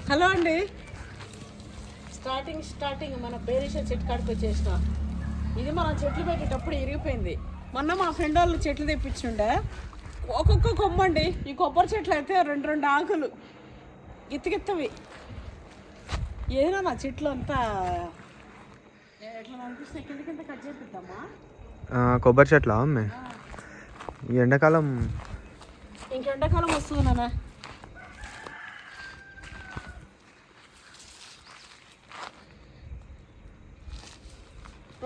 Hello అండి. Starting మన బేరీష చెట్టు కాడికి వచ్చేసిన. ఇది మనం చెట్లు పెట్టేటప్పుడు ఇరిగిపోయింది. మొన్న మా ఫ్రెండ్ వాళ్ళు చెట్లు తెప్పించుండే, ఒక్కొక్క కొమ్మండి. ఈ కొబ్బరి చెట్లు అయితే రెండు ఆకులు గిత్తవి. ఏదైనా నా చెట్లు అంతా ఎట్లా అనిపిస్తే కింద కట్ చేపిద్దామా? కొబ్బరి చెట్లా అమ్మే? ఈ ఎండాకాలం ఇంకెండాకాలం వస్తుంది నాన్న.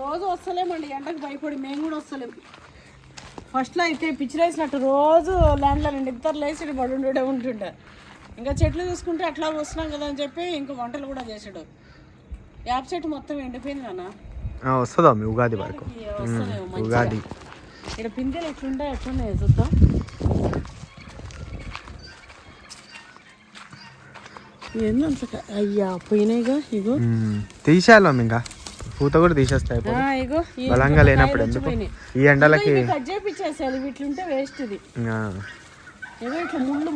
రోజు వస్తలేమండి, ఎండకు భయపడి మేము కూడా వస్తలేము. ఫస్ట్లో అయితే పిచ్చిలేసినట్టు రోజు ల్యాండ్లో ఇద్దరు లేచి పడి ఉంటుండే. ఇంకా చెట్లు చూసుకుంటే అట్లా వస్తున్నాం కదా అని చెప్పి ఇంకా వంటలు కూడా చేసాడు. యాప్ చెట్టు మొత్తం ఎండిపోయింది నాన్న. వస్తుందా మీ ఉగాది వరకు? ఉగాది ఇక్కడ పిందెలు ఎట్లున్నాయి చూద్దాం. ఏందంత అయ్యా పోయినాయిగా. ఇగో తీసేయాలి ఇంకా పూత కూడా తీసేస్తాయి. ఇగో బలంగా లేనప్పుడు ఎందుకు ఈ ఎండలకి కట్ చేపించేసేయాలి. వీటిలుంటే వేస్ట్. ఇది ఏదో ఇట్లా ముళ్ళు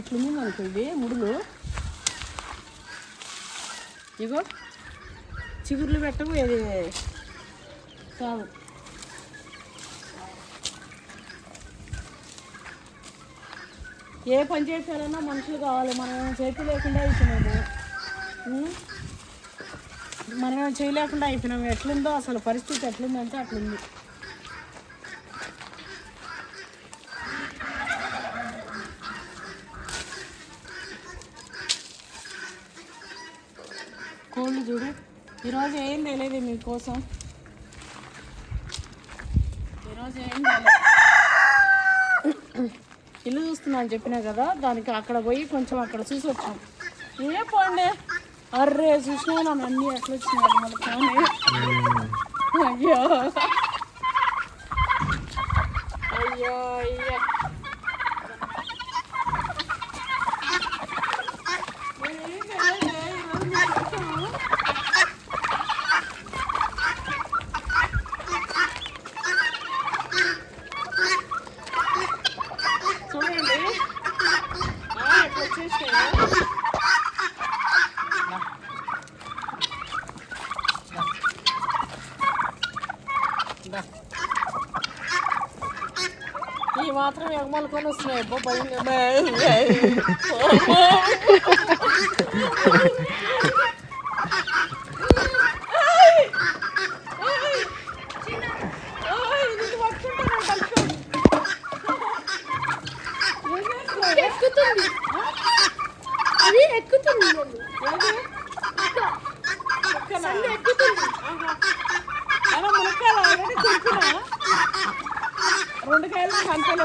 ఇట్లుంది అనుకో. ఇది ముడులు ఇగో చిగుర్లు పెట్టవు. ఇది కాదు. ఏ పని చేసారన్నా మనుషులు కావాలి. మనం చేతి లేకుండా అయిపోయినాము. మనం చేయలేకుండా అయిపోయినాము. ఎట్లుందో అసలు పరిస్థితి ఎట్లుందంటే అట్లుంది. కోళ్ళు చూడు. ఈరోజు ఏం తెలియదు మీకోసం. ఈరోజు ఏం తెలియదు. ఇల్లు చూస్తున్నాను చెప్పినా కదా, దానికి అక్కడ పోయి కొంచెం అక్కడ చూసి వచ్చాం. ఏ పోండే అర్రే చూసినా నన్ను అన్నీ ఎట్లా వచ్చినారు మళ్ళీ కానీ. అయ్యో అయ్యో అయ్యో ఈ మాత్రం ఎగమలుకొని వస్తున్నాయి. రెండు కాయలు సంతలో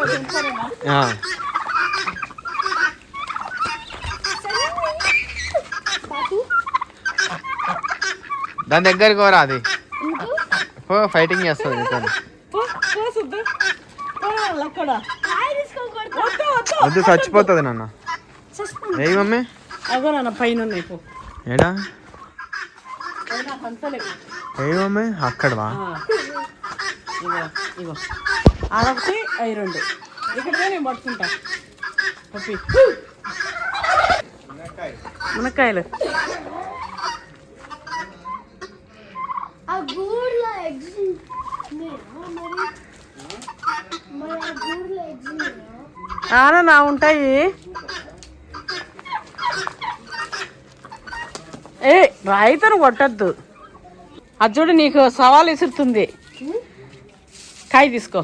దాని దగ్గరికి పోరా. అది ఫైటింగ్ చేస్తుంది. వద్దు చచ్చిపోతుంది నాన్న. ఏ మమ్మీ అగో నాన్న పైన ఏడా ఏ మమ్మీ అక్కడవా? ఇగో అదొకటి అవి రెండు ఇక్కడే నేను పట్టుకుంటా. పప్పి మునక్కాయలు నా ఉంటాయి. ఏ రాయితను కొట్టద్దు. అది చూడు నీకు సవాల్ విసురుతుంది. కాయ తీసుకో.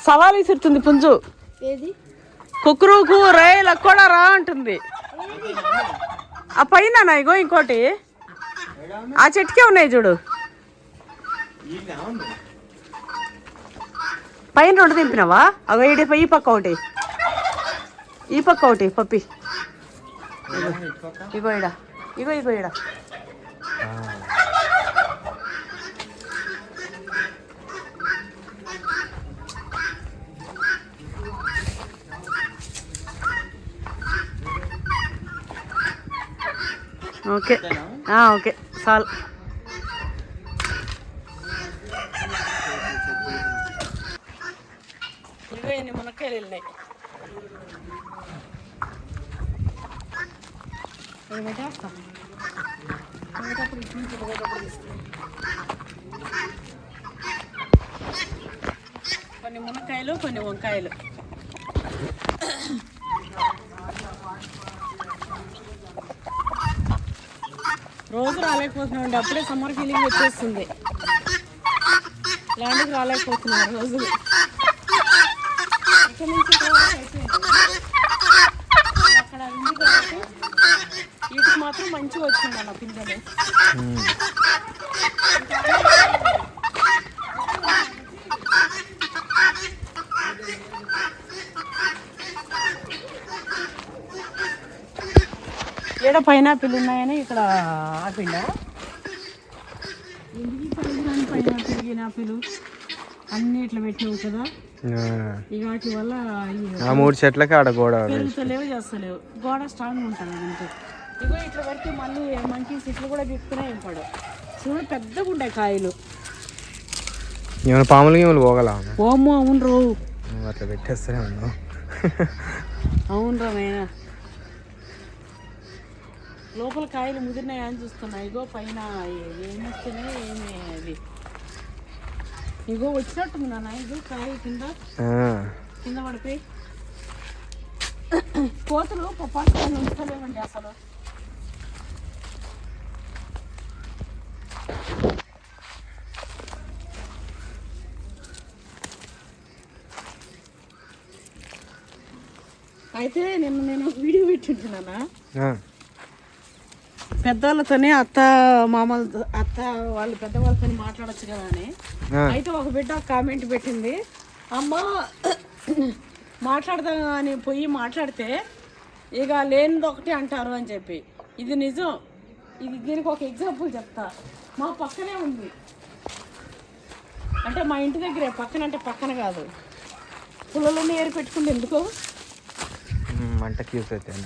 సవాల్ విసురుతుంది పుంజు. కుక్కురుకు రైలు కూడా రా అంటుంది. ఆ పైన ఇగో ఇంకోటి ఆ చెట్టుకే ఉన్నాయి చూడు. పైన రెండు దింపినావా? అగో ఈ పక్క ఒకటి, ఈ పక్క ఒకటి. పప్పి ఇగో ఇడా, ఇగో ఇడా. ఓకే ఓకే చాలు. ఇవే మునక్కాయలు వెళ్ళినాయి. ఇది పెట్టేస్తాం పోయేటప్పుడు ఇటు నుంచి పోయేటప్పుడు తీసుకుని కొన్ని మునక్కాయలు కొన్ని వంకాయలు. రోజు రాలేకపోతున్నామండి, అప్పుడే సమ్మర్ ఫీలింగ్ వచ్చేస్తుంది. ల్యాండ్కి రాలేకపోతున్నారు రోజులు. ఇక్కడ నుంచి అక్కడ ఉంది కాబట్టి వీటికి మాత్రం మంచిగా వచ్చింది అన్న పిందెలు. ఏడ పైనాపిల్ ఉన్నాయని ఇక్కడ ఆపిండా. పైనాపిల్ గినాపిల్ అన్ని ఇట్లా పెట్టినావు కదా, ఇక వాటి వల్ల 3 చెట్లకి ఆడ గోడ పెరుగుతలేవు చేస్తలేవు. గోడ స్ట్రాంగ్ ఉంటుంది అంతే. ఇగో ఇట్లా పెడితే మళ్ళీ మంచి చెట్లు కూడా గిట్టుకునే ఇంపాడు. చూడు పెద్దగా ఉంటాయి కాయలు. ఏమైనా పాములు గేములు పోగల ఓమో. అవును రో, అట్లా పెట్టేస్తూనే ఉన్నావు. అవును రా నాయనా. లోపల కాయలు ముదిరినాయి అని చూస్తున్నాయి. ఇగో పైన ఏమి వస్తున్నాయి ఏమి అది. ఇగో వచ్చినట్టుంది నాన్న. ఇగో కాయ కింద పడిపోయి కోతలు పప్పాలు ఉంచలేమండి అసలు. అయితే నేను ఒక వీడియో పెట్టింటున్నానా, పెద్దవాళ్ళతోనే అత్త వాళ్ళు పెద్దవాళ్ళతో మాట్లాడచ్చు కదా అని. అయితే ఒక బిడ్డ కామెంట్ పెట్టింది, అమ్మ మాట్లాడదాం అని పోయి మాట్లాడితే ఇక లేనిది ఒకటి అంటారు అని చెప్పి. ఇది నిజం. ఇది దీనికి ఒక ఎగ్జాంపుల్ చెప్తా. మా పక్కనే ఉంది, అంటే మా ఇంటి దగ్గరే, పక్కన అంటే పక్కన కాదు. పుల్లలన్నీ ఏరి పెట్టుకుంటే ఎందుకో మంటకి యూస్ అవుతాయి.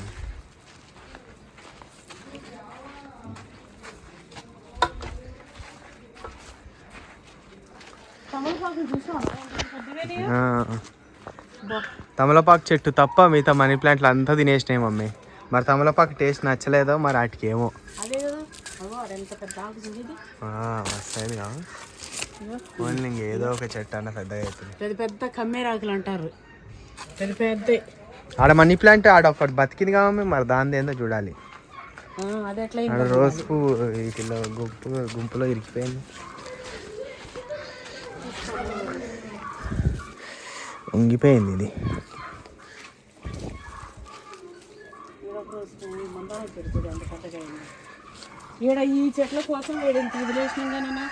తమలపాకు చెట్టు తప్ప మిగతా మనీ ప్లాంట్లు అంతా తినేసినాయి మమ్మీ. మరి తమలపాకు టేస్ట్ నచ్చలేదో మరి వాటికి ఏమో వస్తాయి. ఓన్లీ ఏదో ఒక చెట్టు అన్న పెద్దగా అవుతుంది. పెద్ద పెద్ద కమ్మేరాకులు అంటారు, పెద్ద పెద్ద. ఆడ మనీ ప్లాంట్ ఆడ ఒకటి బతికింది కావమ్మ, మరి దాని ఏందో చూడాలి. ఆడ రోజు పువ్వు వీటిలో గుంపులో ఇరికిపోయింది. ఉంగిపోయింది ఇది. ఈడ ఈ చెట్ల కోసం వేడింత వదిలేసినాం కానీ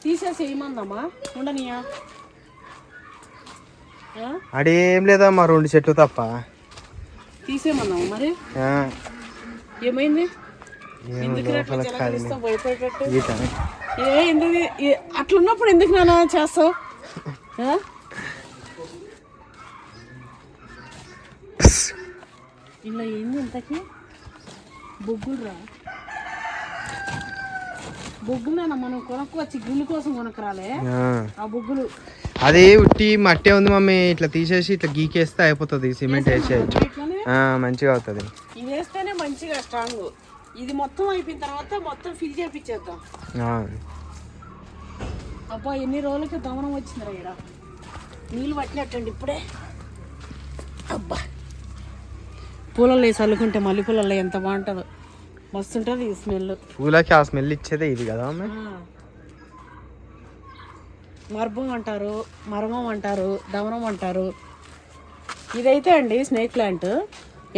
తీసేసి ఏమందమ్మా ఉండనియా. అడేం లేదా మా 2 చెట్లు తప్ప తీసేమన్నాము. మరి ఏమైంది? అట్లున్నప్పుడు ఎందుకు నాన్న చేస్తావు? ఇలా ఏంది ఇంతకి బొగ్గురా? బొగ్గులేనా మనం కొనుక్కోవచ్చు, గుళ్ళు కోసం కొనకరాలే ఆ బొగ్గులు. అది ఉట్టి మట్టే ఉంది మమ్మీ, ఇట్లా తీసేసి ఇట్లా గీకేస్తే అయిపోతుంది. సిమెంట్ వేసేయచ్చు, మంచిగా అవుతుంది. ఇది వేస్తేనే మంచిగా స్ట్రాంగ్. ఇది మొత్తం అయిపోయిన తర్వాత మొత్తం ఫిల్ చేపించేద్దాం. అబ్బా ఎన్ని రోజులకి దమనం వచ్చిందిరా. ఇక్కడ నీళ్ళు పట్టినట్టండి ఇప్పుడే. అబ్బా పూలలో వేసి అల్లుకుంటే మల్లె పూలలో ఎంత బాగుంటుందో, మస్తు ఉంటుంది ఈ స్మెల్. పూలకి ఆ స్మెల్ ఇచ్చేదే ఇది కదా. మర్భం అంటారు, మర్మం అంటారు, దమనం అంటారు. ఇదైతే అండి స్నేక్ ప్లాంట్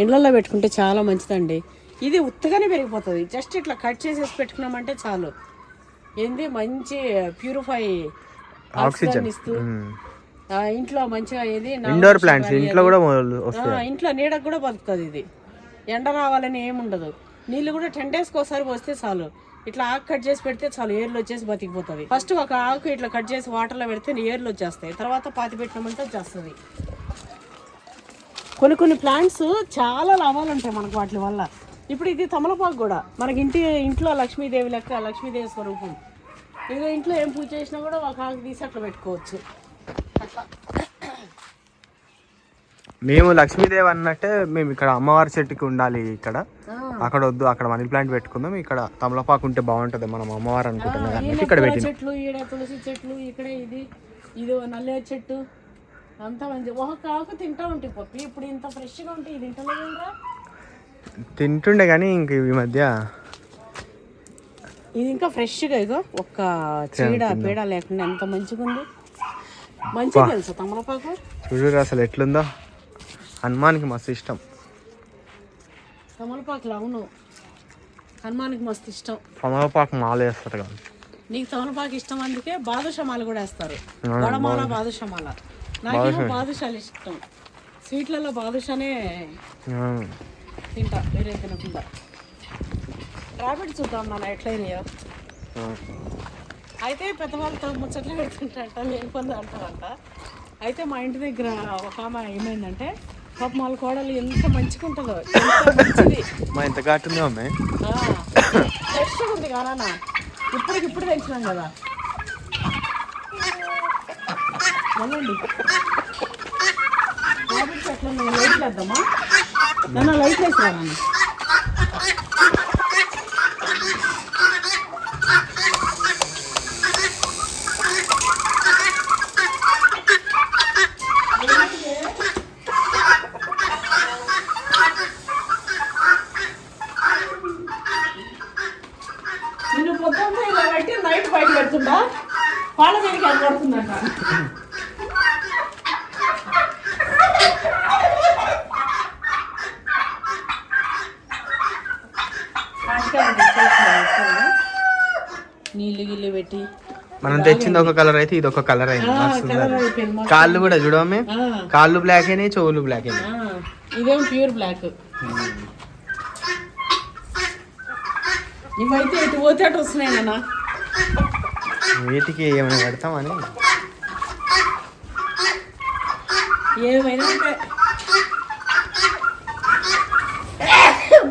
ఇండ్లలో పెట్టుకుంటే చాలా మంచిదండి. ఇది ఉత్తగానే పెరిగిపోతుంది. జస్ట్ ఇట్లా కట్ చేసేసి పెట్టుకున్నామంటే చాలు. ఏంది మంచి ప్యూరిఫై ఆక్సిజన్ ఇస్తూ ఇంట్లో మంచిగా ఏది ఇండోర్ ప్లాంట్స్ ఇంట్లో కూడా ఇంట్లో నీడకు కూడా బతుకుతుంది. ఇది ఎండ రావాలని ఏముండదు. నీళ్ళు కూడా 10 daysకి ఒకసారి పోస్తే చాలు. ఇట్లా ఆకు కట్ చేసి పెడితే చాలు, ఏర్లు వచ్చేసి బతికిపోతుంది. ఫస్ట్ ఒక ఆకు ఇట్లా కట్ చేసి వాటర్లో పెడితే ఏర్లు వచ్చేస్తాయి, తర్వాత పాతి పెట్టినామంటే వచ్చేస్తుంది. కొన్ని ప్లాంట్స్ చాలా లాభాలు ఉంటాయి మనకు వాటి వల్ల. ఇప్పుడు ఇది తమలపాకు కూడా మనకి ఇంట్లో లక్ష్మీదేవి లెక్క, లక్ష్మీదేవి స్వరూపం. ఇక ఇంట్లో ఏం పూజ చేసినా కూడా ఒక ఆకు తీసి అట్లా పెట్టుకోవచ్చు. అట్లా మేము లక్ష్మీదేవి అన్నట్టే మేము ఇక్కడ అమ్మవారి చెట్టుకి ఉండాలి ఇక్కడ, అక్కడ వద్దు, అక్కడ మనీ ప్లాంట్ పెట్టుకుందాం, ఇక్కడ తమలపాకు ఉంటే బాగుంటది మనం అమ్మవారు అనుకుంటున్నాం కాబట్టి ఇక్కడ పెట్టిన చెట్లు, ఈడ తులసి చెట్లు, ఇక్కడ ఇది నల్లేరు చెట్టు అంతా మంచి. ఒక ఆకు తింటా ఉంటాయి పప్పి, ఇప్పుడు ఇంత ఫ్రెష్గా ఉంటాయి, ఇది తింటలేదురా. తింటుండే కానీ ఇంక ఈ మధ్య ఇది ఇంకా ఫ్రెష్గా ఇగో ఒక్క చీడ పీడ లేకుండా ఎంత మంచిగా ఉంది. మంచిగా తెలుసా తమలపాకు, చూడు అసలు ఎట్లుందో. హనుమాన్కి మస్తు ఇష్టం తమలపాకులు. అవును, హనుమాన్కి మస్తు ఇష్టం. తమలపాకు మాల వేస్తారు కదా. నీకు తమలపాకు ఇష్టం, అందుకే బాదుషమాల కూడా వేస్తారు. వడమాల, బాదుషమాల. నాకేమో బాదుషాలు ఇష్టం. స్వీట్లలో బాదుషానే తింటా, వేరే తినకుండా. రాబిట్ చూద్దాం నాన్న ఎట్లయినాయో. అయితే పెద్దవాళ్ళతో ముచ్చట్లు పెడుతుంటారంట, లేని పనులు అంటారంట. అయితే మా ఇంటి దగ్గర ఒక ఆమె ఏమైందంటే, పాప వాళ్ళ కోడలు ఎంత మంచిగా ఉంటుందో, ఎంత మంచిది. మా ఎంత ఘాటుంది అమ్మాయి, ఫ్రెష్గా ఉంది కానా, ఇప్పుడు తెచ్చినాం కదా. వెళ్ళండి రాబిట్స్ ఎట్లా లైట్లు వేద్దామా నాన్న, లైట్లు వేసిరా నాన్న. నిన్ను పొద్దున్న ఇలా పెట్టి నైట్ బయట పెడుతుందా, వాళ్ళ మీదకి అది పడుతుందంట. నీళ్ళు గిల్లు పెట్టి మనం తెచ్చింది ఒక కలర్ అయితే ఇది ఒక కలర్ అయింది. కాళ్ళు కూడా చూడమే, కాళ్ళు బ్లాక్ అయినాయి, చెవులు బ్లాక్ అయినాయి. ఇదేం ప్యూర్ బ్లాక్. ఇవైతే ఇటు పోతే అటు వస్తున్నాయి నాన్న. వీటికి ఏమైనా పెడతామని ఏమైనా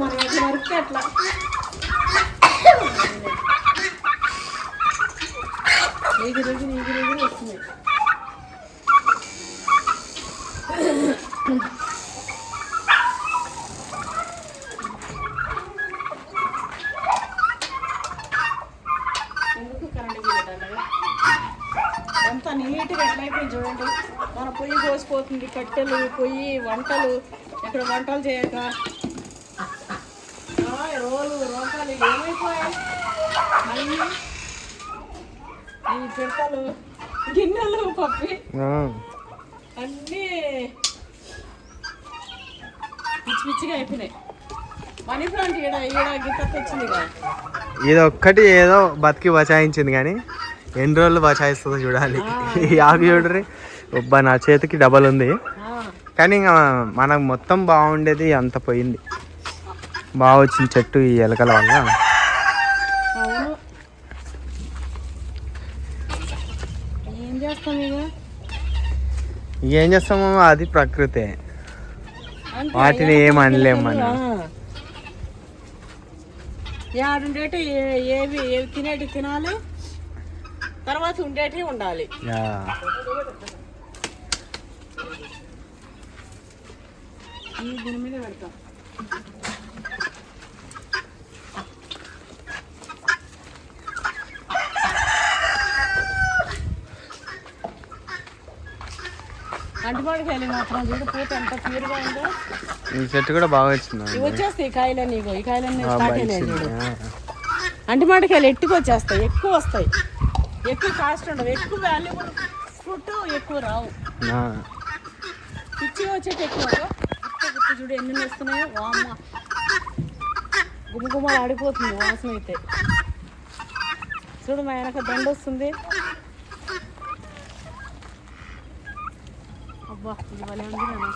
మనం ఎట్లా వరకు అట్లా. ఎగిరెగిరి వస్తున్నాయి. ఎందుకు కరెంట్ బిల్లు ఎంత నీట్గా ఎట్లయిపోయింది చూడండి. మన పొయ్యి కోసిపోతుంది, కట్టెలు, పొయ్యి, వంటలు, ఇక్కడ వంటలు చేయక రోగాలు ఏమైపోయాయి. అన్నీ ఈ పిడతలు, గిన్నెలు, పప్పి అన్నీ పిచ్చి పిచ్చిగా అయిపోయినాయి. మనీ ప్లాంట్ ఈడ గిత్త తెచ్చింది కదా, ఇది ఒక్కటి ఏదో బతికి బచాయించింది కానీ ఎన్ని రోజులు బచాయిస్తుందో చూడాలి. ఈ ఆకు చూడరి, ఒబ్బా నా చేతికి డబల్ ఉంది కానీ ఇంకా మనకు మొత్తం బాగుండేది అంత పోయింది. బాగా వచ్చింది చెట్టు ఈ ఎలకల వల్ల. అవును, ఏం చేస్తాం ఇక, ఏం చేస్తామో అది ప్రకృతే, వాటిని ఏం అనలేము మనం. ఏడుండేటి ఏవి తినేటి తినాలి, తర్వాత ఉండేటి ఉండాలి. దీని మీద పెడతాం. అంటిమాడికాయలు మాత్రం చూడు, పూత ఎంత ప్యూర్గా ఉందో. ఈ చెట్టు కూడా బాగా వచ్చింది. ఇవి వచ్చేస్తాయి కాయలన్నీ, ఈ కాయలన్నీ స్టార్ట్ అయినాయి చూడు. అంటిమాడికాయలు ఎట్టుకు వచ్చేస్తాయి, ఎక్కువ వస్తాయి, ఎక్కువ కాస్ట్ ఉండవు, ఎక్కువ వాల్యుబుల్ ఫ్రూట్ ఎక్కువ రావు. పిచ్చి వచ్చేటి ఎక్కువ. గుర్తు చూడు ఎన్ని వస్తున్నాయో, వామ్మ గుమ్మ ఆడిపోతుంది వాసన అయితే. చూడు మా వెనక దండ వస్తుంది. అబ్బా ఇది భలే ఉంది నేను.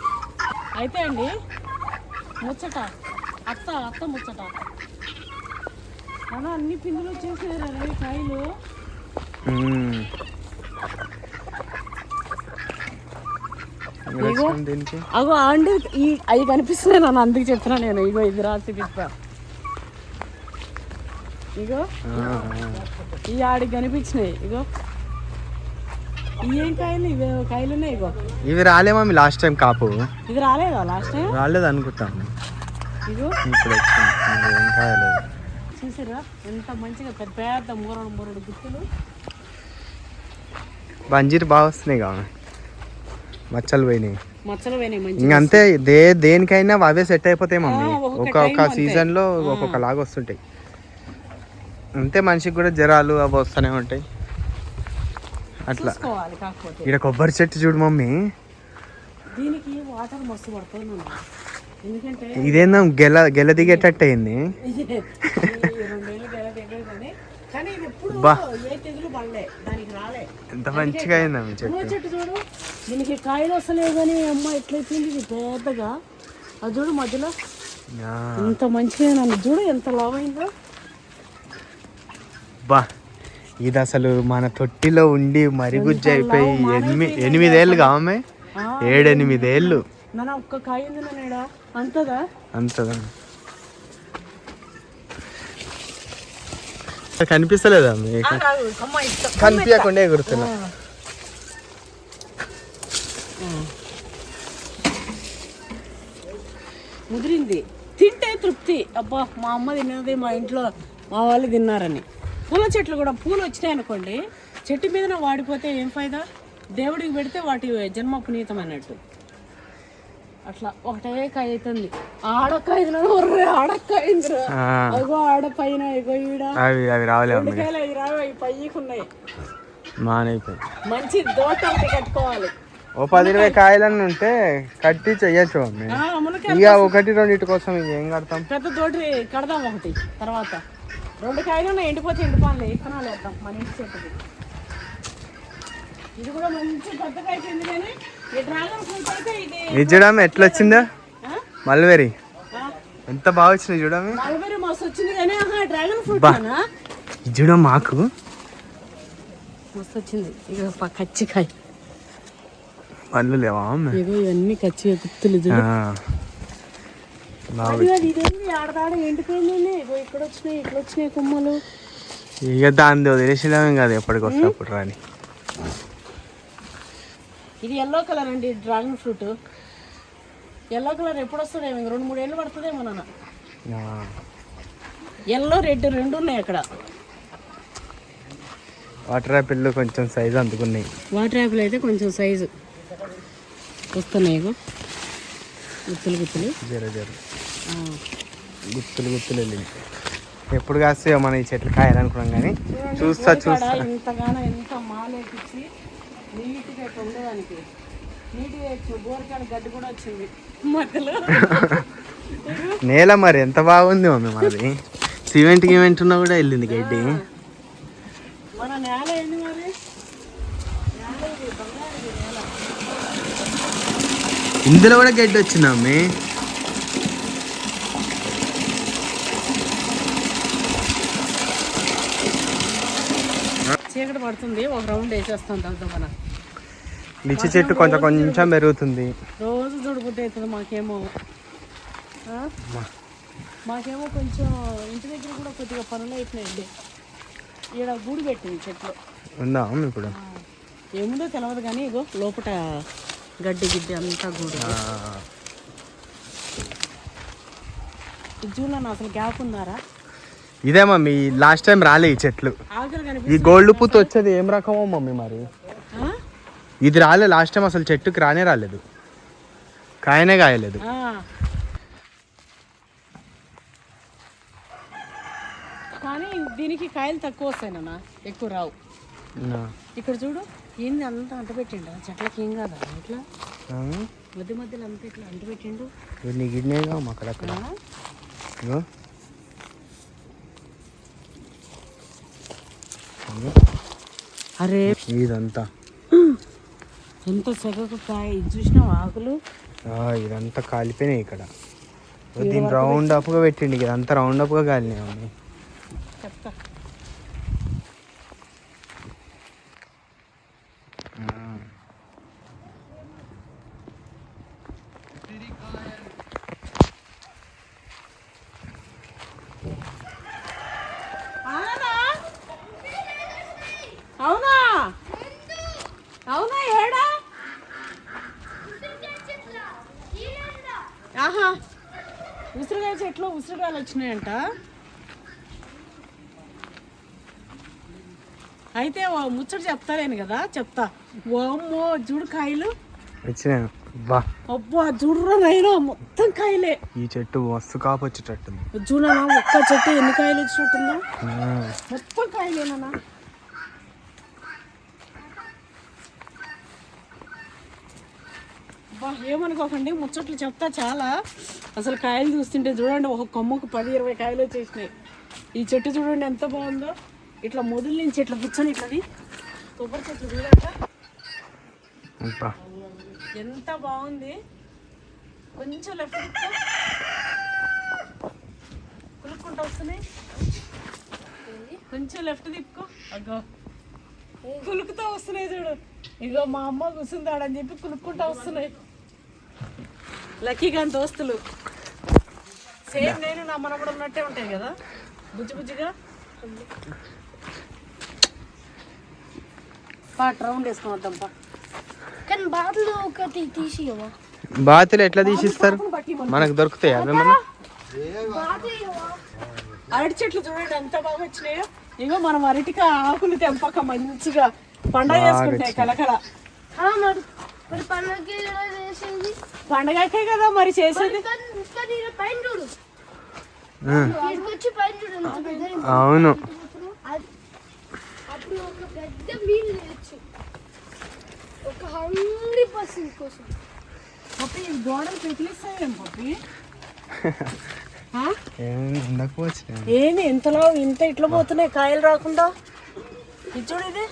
అయితే అండి ముచ్చట అత్త ముచ్చట అలా అన్ని పిందులు వచ్చేసారు కాయలు. అగో అండి అవి కనిపిస్తున్నాయి నన్ను, అందుకు చెప్తున్నా నేను. ఇగో ఇది రాసి తిప్పా, ఇగో ఈ ఆడికి కనిపించినాయి. ఇగో ఏం కాయలు ఇవే కాయలు ఉన్నాయి ఇగో. ఇవి రాలే మమ్మీ లాస్ట్ టైం కాపు ఇది రాలేదా లాస్ట్ టైం? రాలేదు అనుకుంటాను. ఇగో ఇప్పుడు వచ్చింది మరి ఏం కాయలేదు. చూసారా ఎంత మంచిగా పెద్ద పెద్ద మూరడు గుత్తులు. బంజీరు బాగా వస్తున్నాయి కావాలి, మచ్చలు పోయినాయి. మచ్చలు పోయినాయి మంచి. ఇంకంతే దేనికైనా అవే సెట్ అయిపోతాయి మమ్మీ. ఒక్కొక్క సీజన్ లో ఒక్కొక్క లాగా వస్తుంటాయి. అంతే మనిషికి కూడా జ్వరాలు అవి వస్తూనే ఉంటాయి అట్లా. కాకపోతే ఇక్కడ కొబ్బరి చెట్టు చూడు మమ్మీ, దీనికి వాటర్ మస్తు పడుతుంది. ఎందుకంటే ఇదేందా గెల దిగేటట్టు అయింది. 2 ఏళ్ళు గెల దగ్గర కానీ ఇది ఎప్పుడు ఏ తెగులు పడలే, దానికి రాలే. ఎంత మంచిగా అయిందా మీ చెట్టు. చెట్టు చూడు, దీనికి కాయలు వస్తలేవు కానీ అమ్మ ఎట్లయితుంది ఇది పెద్దగా. అది చూడు మధ్యలో ఎంత మంచిగా నన్ను చూడు ఎంత లావైందో. బా ఇది అసలు మన తొట్టిలో ఉండి మరిగుజ్జు అయిపోయి 8 ఏళ్ళు కావమే, 7-8 ఏళ్ళు. నాన్న ఒక్క కాయ ఉంది నానేడా అంతదా కనిపిస్తలేదా కనిపించకుండా ఎగురుతున్నా. ముదిరింది తింటే తృప్తి. అబ్బా మా అమ్మ తిన్నది, మా ఇంట్లో మా వాళ్ళు తిన్నారని. పూల చెట్లు కూడా పూలు వచ్చినాయి అనుకోండి, చెట్టు మీద వాడిపోతే ఏం ఫైదా? దేవుడికి పెడితే వాటి జన్మ పునీతం అన్నట్టు. అట్లా ఒకటే కాయ అవుతుంది. ఆడకాయ ఆడకాయిందిరా, అగో ఆడ పైన ఇగో ఈడ అవి రావాలి. 2 కాయలు అవి రావు, అవి పైకి ఉన్నాయి. మంచి దోట ఒకటి కట్టుకోవాలి. ఓ 10-20 కాయలన్నీ ఉంటే కట్టి చెయ్యొచ్చు మమ్మీ. ఇక 1-2 కోసం ఏం కడతాం, పెద్ద తోటి కడదాం ఒకటి. తర్వాత 2 కాయలు ఉన్నాయి, ఎండిపోతే ఎండిపోలే ఇత్తనాలు వేద్దాం మన ఇంటి చెట్టుకి. ఇది కూడా మంచి పెద్దగా అయిపోయింది. కానీ ఈ డ్రాగన్ ఫ్రూట్ అయితే ఇది చూడమ్మ ఎట్లా వచ్చిందా మల్బెరీ, ఎంత బాగా వచ్చింది చూడమ్మ. మల్బెరీ మస్తు వచ్చింది కానీ డ్రాగన్ ఫ్రూట్ చూడమ్మ మాకు మస్తు వచ్చింది. ఇక కచ్చికాయ పళ్ళు లేవా ఇగో ఇవన్నీ కచ్చి గుత్తులు చూడు. ఇదేంటి ఆడదాడ ఎండిపోయిందండి. ఇగో ఇక్కడ వచ్చినాయి కొమ్మలు. ఇక దాని వదిలేసేదాం కాదు, ఎప్పటికి వస్తప్పుడు రాని. ఇది ఎల్లో కలర్ అండి డ్రాగన్ ఫ్రూట్. ఎల్లో కలర్ ఎప్పుడు వస్తుందేమో, 2-3 ఏళ్ళు పడుతుందేమో నాన్న. ఎల్లో రెడ్ 2 ఉన్నాయి అక్కడ. వాటర్ యాపిల్ కొంచెం సైజు అందుకున్నాయి. వాటర్ యాపిల్ అయితే కొంచెం సైజు వస్తున్నాయి. గుత్తులు గుత్తులు వెళ్ళింది. ఎప్పుడు కాస్తే మన ఈ చెట్లు కాయాలనుకున్నాం కానీ చూస్తా ఇంతగానో ఎంత మాలేపించి నీట్గా ఇట్లా ఉండేదానికి. నీట్గా బోరకాడ గడ్డి కూడా వచ్చింది మధ్యలో. నేల మరి ఎంత బాగుంది మమ్మీ మనది. సిమెంట్ ఉన్నా కూడా వెళ్ళింది గడ్డి. మన నేల ఏంది మరి, నేల ఇది బంగారు నేల. ఇందులో కూడా గడ్డి వచ్చింది మమ్మీ. చీకటి పడుతుంది, ఒక రౌండ్ వేసేస్తాం దాంతో. మన లిచి చెట్టు కొంచెం పెరుగుతుంది. రోజు చూడబుద్ధి అవుతుంది మాకేమో కొంచెం ఇంటి దగ్గర కూడా కొద్దిగా పనులు అయిపోయినాయండి. ఇక్కడ గూడు పెట్టింది చెట్లు ఉందా ఇప్పుడు, ఏముందో తెలియదు కానీ ఇగో లోపల గడ్డి అంతా గూడు. జూన్లో అసలు గ్యాప్ ఉందారా? ఇదే మమ్మీ లాస్ట్ టైం రాలే ఈ చెట్లు. ఈ గోల్డ్ పూత వచ్చేది ఏం రకమో మమ్మీ మరి. ఇది రాలే లాస్ట్ టైం, అసలు చెట్టుకి రాలేదు, కాయనే కాయలేదు. కానీ దీనికి కాయలు తక్కువ వస్తాయి నాన్న, ఎక్కువ రావు. ఇక్కడ చూడు ఏంది అంతా అంట పెట్టిండు చెట్లకి. ఏం కాదా ఇట్లా మధ్యలో అంతా ఇట్లా అంట పెట్టిండు. అక్కడక్కడ అరే ఇదంతా ఎంత సగకు కాయ. ఇది చూసినావు ఆకులు ఇదంతా కాలిపోయినాయి. ఇక్కడ దీన్ని రౌండ్ అప్గా పెట్టిండు, ఇదంతా రౌండ్ అప్గా కాలినాయి మమ్మీ. చెప్తా అవునా ఉసిరికాయలు వచ్చినాయంట. అయితే ముచ్చట చెప్తాలేను కదా, చెప్తా. ఓమ్మో చూడు కాయలు వచ్చినా బా. అబ్బా చూడరా నైనా మొత్తం కాయలే. ఈ చెట్టు మస్తు కాపు వచ్చేటట్టుంది. చూడనా ఒక్క చెట్టు ఎన్ని కాయలు వచ్చినట్టుందా, మొత్తం కాయలేనా. బా ఏమనుకోకండి, ముచ్చట్లు చెప్తా చాలా. అసలు కాయలు చూస్తుంటే చూడండి, ఒక కొమ్మకు 10-20 కాయలు వచ్చేసినాయి. ఈ చెట్టు చూడండి ఎంత బాగుందో, ఇట్లా మొదలు నుంచి ఇట్లా కూర్చొని ఇట్లది కొబ్బరి చెట్లు చూడండి ఎంత బాగుంది. కొంచెం లెఫ్ట్ కులుక్కుంటూ వస్తున్నాయి, కొంచెం లెఫ్ట్ తిప్పుకో. అగ్గో కులుకుతూ వస్తున్నాయి చూడు. ఇగో మా అమ్మ కూర్చుందాడని చెప్పి కులుక్కుంటూ వస్తున్నాయి. లక్కీగా దోస్తులు సేమ్ నేను నా మనవడు ఉన్నట్టే ఉంటాయి కదా, బుజ్జి బుజ్జిగా. రౌండ్ వేసుకొని వద్దాంపా. కానీ బాతులు ఒకటి తీసియవా? బాతులు ఎట్లా తీసిస్తారు? మనకు దొరుకుతాయి అవి. మన అరటి చెట్లు చూడండి ఎంత బాగా వచ్చినాయో. ఇగో మనం అరటికి ఆకులు తెంపక మంచిగా పండగ చేసుకుంటాయి కలకల. మరి పండగకి చేసేది పండగకే కదా మరి చేసేది. పైన చూడు, వచ్చి పైన చూడు. అవును, అప్పుడు ఒక పెద్ద మీల్ చేయొచ్చు, ఒక 100% కోసం. పప్పి గోడలు పెట్టిస్తాయేం పప్పి? ఏంది ఇంతలో ఇంత ఇట్లా పోతున్నాయి కాయలు రాకుండా? ఇది చూడు, ఇది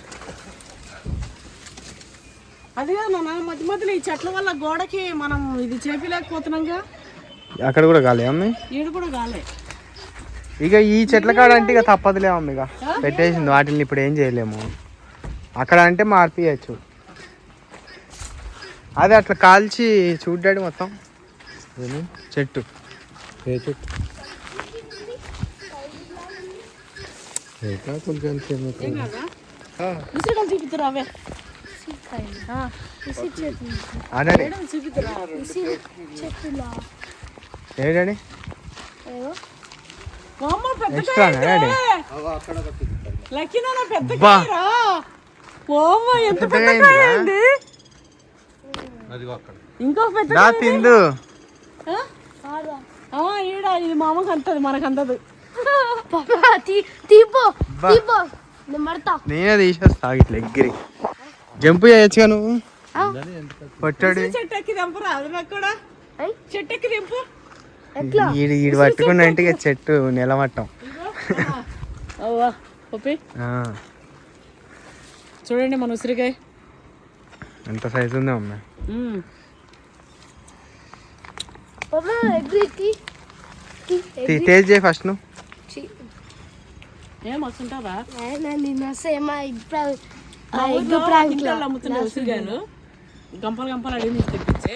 అది కాదు నాన్న, మధ్య మధ్యలో ఈ చెట్ల వల్ల గోడకి మనం ఇది చేపిలేకపోతున్నాంగా. అక్కడ కూడా కాలే అమ్మ, ఈడు కూడా కాలే. ఇక ఈ చెట్ల కాడ అంటే ఇక తప్పదులే అమ్మ, ఇక పెట్టేసింది వాటిని. ఇప్పుడు ఏం చేయలేము. అక్కడ అంటే మార్పియచ్చు. అదే అట్లా కాల్చి చూడ్డాడు మొత్తం చెట్టు. ఏ చెట్టు? ఉసిరికాయలు చూపిస్తురా అవే చెట్టులా ఏడాడి ఇంకో పెద్ద తిందు. ఈడ ఇది మామకు అంతది, మనకు అంతదు. నేనే తీసేస్తా ఇట్లా ఎగ్గిరి జంప్ చేయొచ్చుగా నువ్వు. పట్టాడు చెట్టు ఎక్కి దింపరా, అది నాకు కూడా చెట్టు ఎక్కి దింపు. ఈడు పట్టుకున్న అంటే చెట్టు నిలమట్టం. చూడండి మన ఉసిరికాయ ఎంత సైజు ఉందా అమ్మ. టేస్ట్ చేయి ఫస్ట్ నువ్వు. ఏం వస్తుంటావా? అమ్ముతున్నా ఉసిరికాయలు గంపలు గంపలు అడిగి తెప్పించి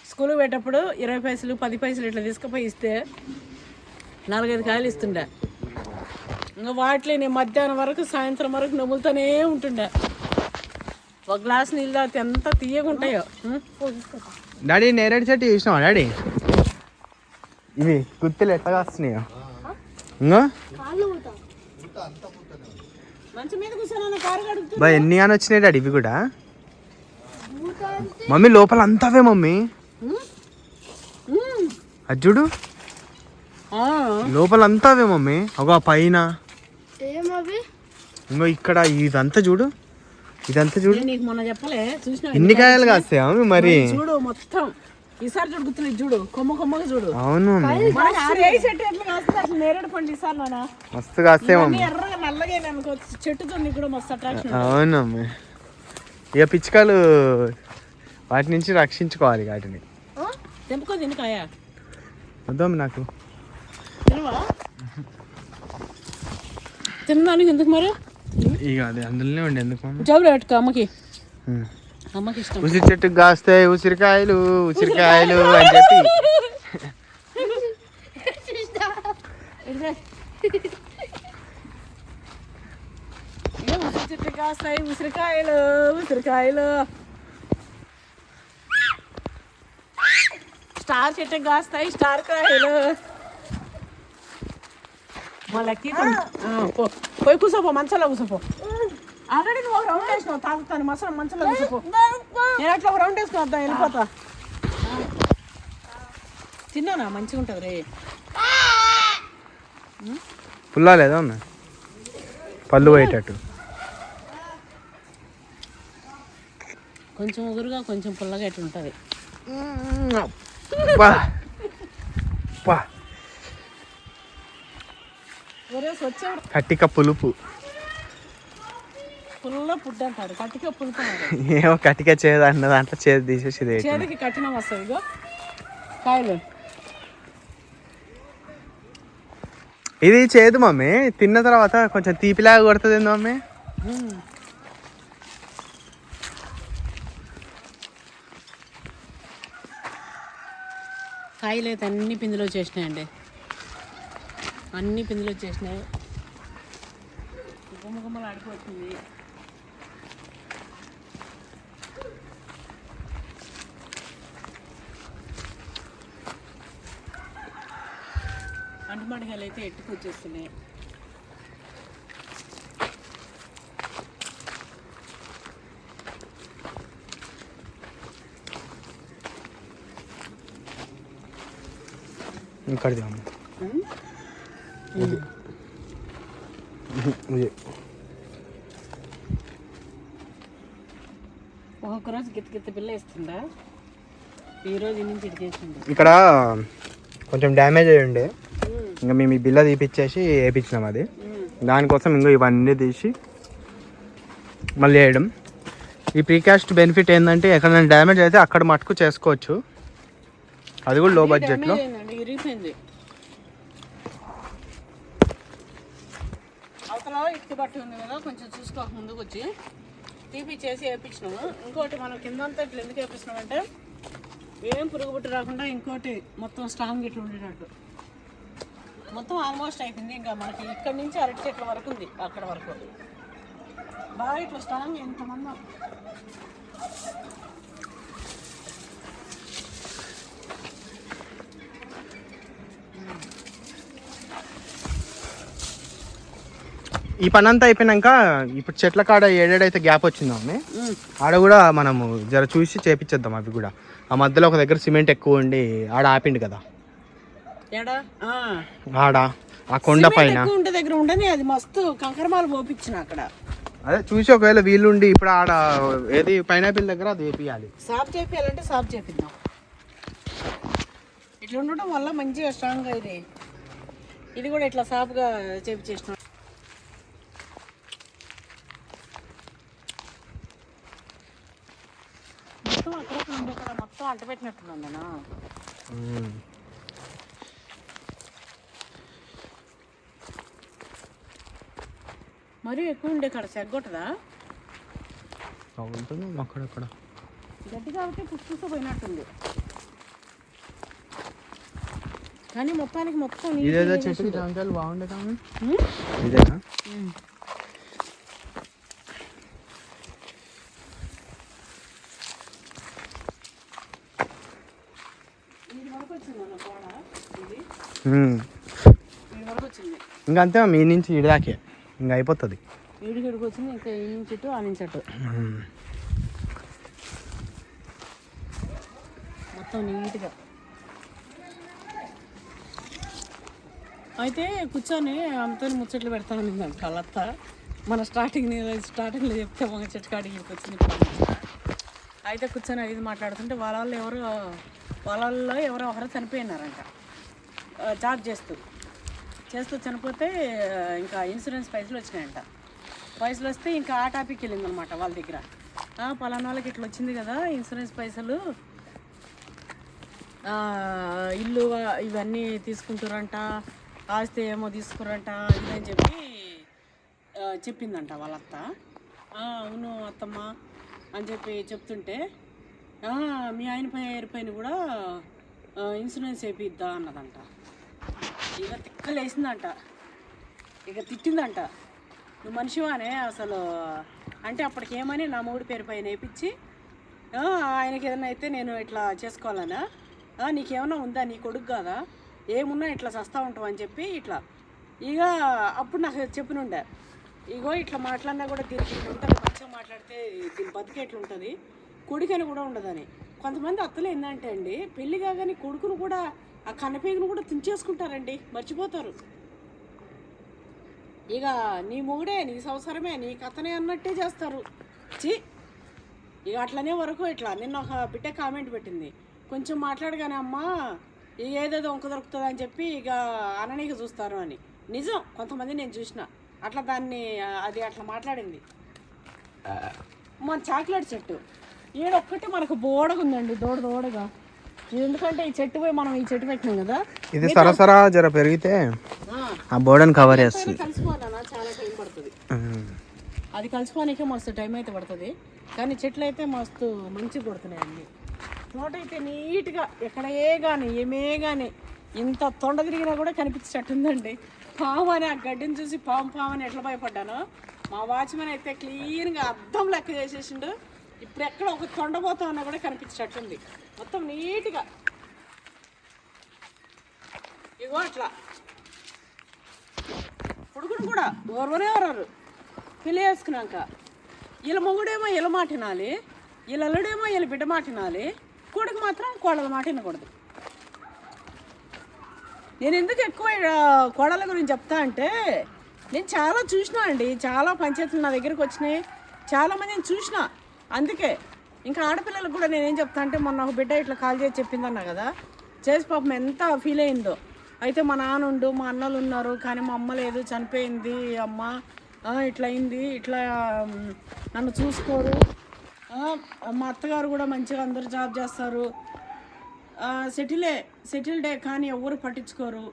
స్కూల్కి పెట్టేటప్పుడు 20 పైసలు 10 పైసలు ఇట్లా తీసుకుపోయి ఇస్తే 4-5 కాయలు ఇస్తుండే. ఇంకా వాటిలో నేను మధ్యాహ్నం వరకు సాయంత్రం వరకు నములుతూనే ఉంటుండే. ఒక గ్లాస్ నీళ్ళు తాగితే ఎంత తీయగా ఉంటాయో. డాడీ నేరేడు చెట్టు చూసినావా డాడీ? ఇవి గుత్తులు ఎట్లా కాస్తున్నాయో. ఇంకా ఎన్ని కానీ వచ్చినాయి డాడీ ఇవి కూడా. మమ్మీ లోపల అంతావే మమ్మీ, అది చూడు లోపల అంతావే మమ్మీ. ఒక పైన ఇంకో ఇక్కడ ఇదంతా చూడు, ఇదంతా చూడు. నీకు మొన్న చెప్పలే చూసిన ఎన్ని కాయలు కాస్తాయా మరి? చూడు మొత్తం ఈసారి చూడు గుర్తులేదు, చూడు కొమ్మ కొమ్మగా చూడు. అవును నేరేడు పండు ఈసారి నాన్న మస్తు కాస్తాయి మమ్మీ. ఎర్రగా నల్లగా అనుకో, చెట్టుతో కూడా మస్తు అట్రాక్షన్. అవును మమ్మీ. ఇక పిచ్చుకలు వాటి నుంచి రక్షించుకోవాలి వాటిని. తెంపుకో తినకాయ వద్దాం నాకు తినడానికి ఎందుకు మరి? ఇక అది అందులోనే ఉండి ఎందుకు జబ్బులు పెట్టుకో అమ్మకి, అమ్మకి ఇష్టం. ఉసిరి చెట్టుకు కాస్తాయి ఉసిరికాయలు ఉసిరికాయలు అని చెప్పి ఉసిరి చెట్టు కాస్తాయి ఉసిరికాయలు ఉసిరికాయలు. స్టార్ చెట్టుకు కాస్తాయి స్టార్ కాయలు. మళ్ళీ పోయి కూర్చోపో, మంచంలో కూర్చోపో. ఆల్రెడీ నువ్వు ఒక రౌండ్ వేసినావు, తాగుతాను మంచంలో కూర్చోపో. నేను అట్లా ఒక రౌండ్ వేసుకుని వద్దాం, వెళ్ళిపోతా. తిన్నానా? మంచిగా ఉంటుంది రే. పుల్లా లేదా అన్న, పళ్ళు పోయేటట్టు. కొంచెం ఉగురుగా కొంచెం పుల్లగా ఎట్లా ఉంటుంది. కట్టిక పులుపు, పుల్ల పుడ్డు అంటారు, కట్టిక పులుపు. ఏమో కట్టిక చేదు అన్న దాంట్లో చేదు తీసేసి చేతికి కఠినం వస్తుంది. ఇగో కాయలు. ఇది చేదు మమ్మీ, తిన్న తర్వాత కొంచెం తీపిలాగా కొడుతుంది మమ్మీ. కాయలు అయితే అన్ని పిందులో వచ్చేసినాయండి, అన్ని పిందులు వచ్చేసినాయి. గుమ్మగుమ్మలు ఆడిపోతుంది. అంటుమాడికాయలు అయితే ఎట్టుకు వచ్చేస్తున్నాయి. ఇక్కడిది అమ్మ, ఒక్కొక్క రోజు గిత్త పిల్ల వేస్తుందా, ఈ రోజు నుంచి ఇడికేసింది. ఇక్కడ కొంచెం డ్యామేజ్ అయ్యి ఉండే, ఇంకా మేము ఈ బిల్ల తీపిచ్చేసి వేయించినాం. అది దానికోసం ఇంకా ఇవన్నీ తీసి మళ్ళీ వేయడం. ఈ ప్రీకాస్ట్ బెనిఫిట్ ఏంటంటే ఎక్కడైనా డ్యామేజ్ అయితే అక్కడ మటుకు చేసుకోవచ్చు, అది కూడా లో బడ్జెట్లో. ఇరిగిపోయింది. అవతల ఇటుక బట్టి ఉంది కదా, కొంచెం చూసుకోక ముందుకు వచ్చి తీపిచ్చేసి వేయించినాము. ఇంకోటి మనం కిందంతా ఇట్లా ఎందుకు వేపిస్తున్నామంటే ఏం పురుగు పుట్టి రాకుండా, ఇంకోటి మొత్తం స్ట్రాంగ్ ఇట్లా ఉండేటట్టు. మొత్తం ఆల్మోస్ట్ అయిపోయింది. ఇంకా మనకి ఇక్కడి నుంచి అరటి చెట్ల వరకు ఉంది, అక్కడ వరకు బాగా ఇట్లా స్ట్రాంగ్. ఎంతమంది ఈ పని అంతా అయిపోయినాక ఇప్పుడు చెట్ల కాడ ఏడేడైతే గ్యాప్ వచ్చిందో ఆడ కూడా మనము జర చూసి చేపించేద్దాం. అవి కూడా ఆ మధ్యలో ఒక దగ్గర సిమెంట్ ఎక్కువ ఉండి ఆడ ఆపిండు కదా, ఆడ ఆ కొండ పైన దగ్గర ఉండని అది మస్తు కంకరమాలు పోపించిన అక్కడ. అదే చూసి ఒకవేళ వీలుండి ఇప్పుడు ఆడ ఏది పైనాపిల్ దగ్గర అది వేపియాలి. సాఫ్ చేపియాలంటే సాఫ్ చేపిద్దాం. ఇట్లా ఉండటం వల్ల మంచిగా స్ట్రాంగ్గా ఇది కూడా ఇట్లా సాఫ్గా చేపించేసినాం. మొత్తం అక్కడ ఉండే ఇక్కడ మొత్తం అంట పెట్టినట్టున్నా. మరీ ఎక్కువ ఉండే కాడ సెగ్గొట్టదా, అక్కడక్కడ గడ్డి కాబట్టి పుష్పపోయినట్టుంది. కానీ మొత్తానికి మొత్తం ఇదేదో చెట్టు జాంకాయలు బాగుండే కానీ ఇదేనా ఇంకా అంతే మీ నుంచి ఇడిదాకే ఇంకా అయిపోతుంది. ఈడికి వచ్చింది, ఇంకా ఈ నుంచి ఇటు ఆ నుంచి అటు మొత్తం నీట్గా. అయితే కూర్చొని ఆమెతో ముచ్చట్లు పెడతాను కలత్త. మన స్టార్టింగ్లో చెప్తే ఒక చెట్టు కాడికి వచ్చింది. అయితే కూర్చొని ఇది మాట్లాడుతుంటే వాళ్ళల్లో ఎవరో ఒకరు చనిపోయినారంట, జాబ్ చేస్తూ చనిపోతే ఇంకా ఇన్సూరెన్స్ పైసలు వచ్చినాయంట. పైసలు వస్తే ఇంకా ఆ టాపిక్ వెళ్ళిందనమాట వాళ్ళ దగ్గర. పలానా వాళ్ళకి ఇట్లా వచ్చింది కదా ఇన్సూరెన్స్ పైసలు, ఇల్లు ఇవన్నీ తీసుకుంటారంట, ఆస్తి ఏమో తీసుకురంట ఇదని చెప్పి చెప్పిందంట వాళ్ళ అత్త. అవును అత్తమ్మ అని చెప్పి చెప్తుంటే, మీ ఆయన పేరుపైన కూడా ఇన్సూరెన్స్ వేపిద్దా అన్నదంట. ఇక తిక్కలేసిందంట, ఇక తిట్టిందంట, నువ్వు మనిషివానే అసలు అంటే. అప్పటికేమని నా మూడు పేరు పైన వేయించి ఆయనకి ఏదైనా అయితే నేను ఇట్లా చేసుకోవాలనా, నీకేమన్నా ఉందా, నీ కొడుకు కాదా, ఏమున్నా ఇట్లా చస్తూ ఉంటావు అని చెప్పి ఇట్లా ఇక అప్పుడు నాకు చెప్పినుండే ఇగో ఇట్లా మాట్లాడినా కూడా దీనికి ఉంటుంది, మంచిగా మాట్లాడితే దీని బతికే ఎట్లా ఉంటుంది, కొడుకని కూడా ఉండదని. కొంతమంది అత్తలు ఏంటంటే అండి పెళ్లి కాగానే కొడుకును కూడా ఆ కన్నపేగును కూడా తుంచేసుకుంటారండి, మర్చిపోతారు. ఇక నీ మొగుడే నీ సంవత్సరమే నీ కథనే అన్నట్టే చేస్తారు. ఇక అట్లనే వరకు ఇట్లా నిన్న ఒక బిడ్డ కామెంట్ పెట్టింది, కొంచెం మాట్లాడగానే అమ్మా ఇక ఏదేదో వంక దొరుకుతుంది అని చెప్పి ఇక అననీకి చూస్తారు అని. నిజం, కొంతమంది నేను చూసిన అట్లా దాన్ని అది అట్లా మాట్లాడింది. మన చాక్లెట్ చెట్టు ఈడొక్కటి మనకు బోడగా ఉందండి, దోడగా. ఎందుకంటే ఈ చెట్టు పోయి మనం ఈ చెట్టు పెట్టినాం కదా, ఇది సరసరా జర పెరిగితే ఆ బోర్డని కవర్ చేస్తుంది. కలిసిపోవాలన్నా చాలా టైం పడుతుంది, అది కలిసిపోనికే మస్తు టైం అయితే పడుతుంది. కానీ చెట్లు అయితే మస్తు మంచిగా కొడుతున్నాయి అన్ని. తోట అయితే నీట్గా ఎక్కడే కానీ ఏమే కానీ ఇంత తొండ తిరిగినా కూడా కనిపించేటట్టుందండి. పాము అని ఆ గడ్డిని చూసి పాము అని ఎట్లా భయపడ్డాను. మా వాచ్మెన్ అయితే క్లీన్గా అద్దం లెక్క చేసేసిండు. ఇప్పుడు ఎక్కడ ఒక తొండబోతా ఉన్నా కూడా కనిపించేటట్టుంది, మొత్తం నీట్గా. ఇగో అట్లా కొడుకును కూడా ఎవరు పెళ్ళి చేసుకున్నాక వీళ్ళ మొగుడేమో వీళ్ళ మాట వినాలి, వీళ్ళ అల్లుడేమో వీళ్ళ బిడ్డ మాట వినాలి, కొడుకు మాత్రం కోడల మాట వినకూడదు. నేను ఎందుకు ఎక్కువ కోడల గురించి చెప్తా అంటే నేను చాలా చూసినా అండి, చాలా పంచాయతీలు నా దగ్గరికి వచ్చినాయి, చాలామందిని చూసిన. అందుకే ఇంకా ఆడపిల్లలకు కూడా నేనేం చెప్తా అంటే, మొన్న ఒక బిడ్డ ఇట్లా కాల్ చేసి చెప్పిందన్నా కదా, చేసి పాపం ఎంత ఫీల్ అయిందో. అయితే మా నాన్నుండు మా అన్నలు ఉన్నారు కానీ మా అమ్మ లేదు, చనిపోయింది అమ్మ, ఇట్లా అయింది, ఇట్లా నన్ను చూసుకోరు, మా అత్తగారు కూడా మంచిగా అందరూ జాబ్ చేస్తారు, సెటిల్డే కానీ ఎవరు పట్టించుకోరు,